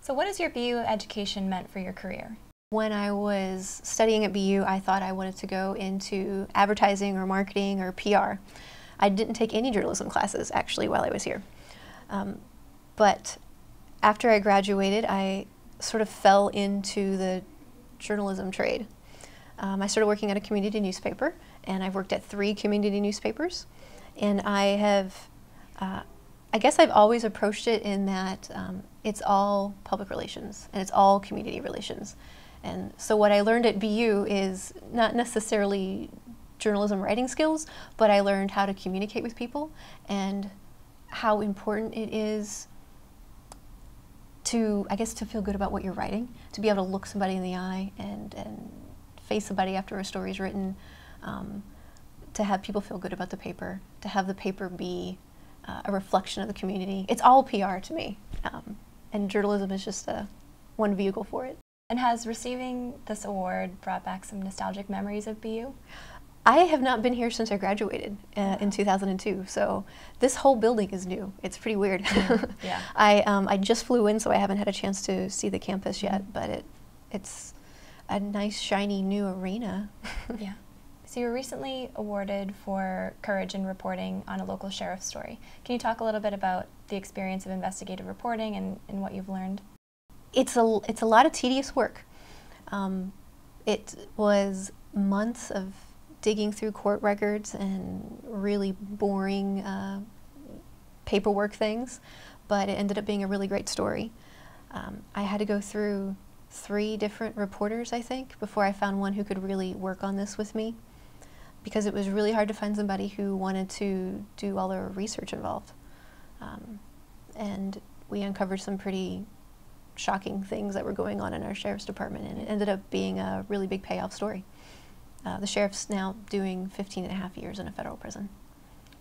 So what has your BU education meant for your career? When I was studying at BU, I thought I wanted to go into advertising or marketing or PR. I didn't take any journalism classes, actually, while I was here. But after I graduated, I sort of fell into the journalism trade. I started working at a community newspaper, and I've worked at 3 community newspapers. And I guess I've always approached it in that it's all public relations and it's all community relations. And so what I learned at BU is not necessarily journalism writing skills, but I learned how to communicate with people and how important it is to, I guess, to feel good about what you're writing, to be able to look somebody in the eye and face somebody after a story's written, to have people feel good about the paper, to have the paper be a reflection of the community. It's all PR to me, and journalism is just one vehicle for it. And has receiving this award brought back some nostalgic memories of BU? I have not been here since I graduated in 2002, so this whole building is new. It's pretty weird. Yeah. I just flew in, so I haven't had a chance to see the campus yet, but it's a nice, shiny, new arena. Yeah. So you were recently awarded for courage in reporting on a local sheriff's story. Can you talk a little bit about the experience of investigative reporting and what you've learned? It's a lot of tedious work. It was months of digging through court records and really boring paperwork things, but it ended up being a really great story. I had to go through 3 different reporters, I think, before I found one who could really work on this with me, because it was really hard to find somebody who wanted to do all the research involved. And we uncovered some pretty shocking things that were going on in our sheriff's department, and it ended up being a really big payoff story. The sheriff's now doing 15.5 years in a federal prison.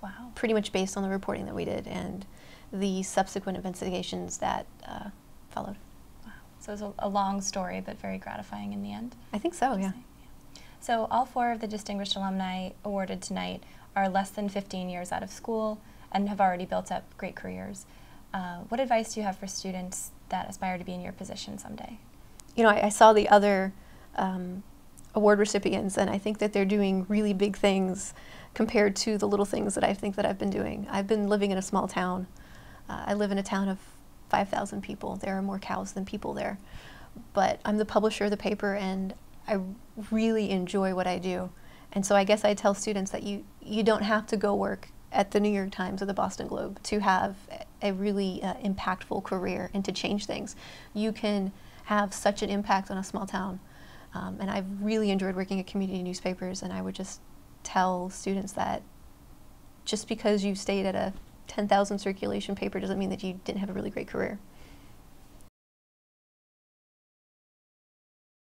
Wow. Pretty much based on the reporting that we did and the subsequent investigations that followed. Wow. So it was a long story, but very gratifying in the end. I think so, yeah. So all 4 of the Distinguished Alumni awarded tonight are less than 15 years out of school and have already built up great careers. What advice do you have for students that aspire to be in your position someday? You know, I saw the other award recipients, and I think that they're doing really big things compared to the little things that I think that I've been doing. I've been living in a small town. I live in a town of 5,000 people. There are more cows than people there. But I'm the publisher of the paper, and I really enjoy what I do. And so I guess I tell students that you don't have to go work at the New York Times or the Boston Globe to have a really impactful career and to change things. You can have such an impact on a small town. And I've really enjoyed working at community newspapers, and I would just tell students that just because you stayed at a 10,000 circulation paper doesn't mean that you didn't have a really great career.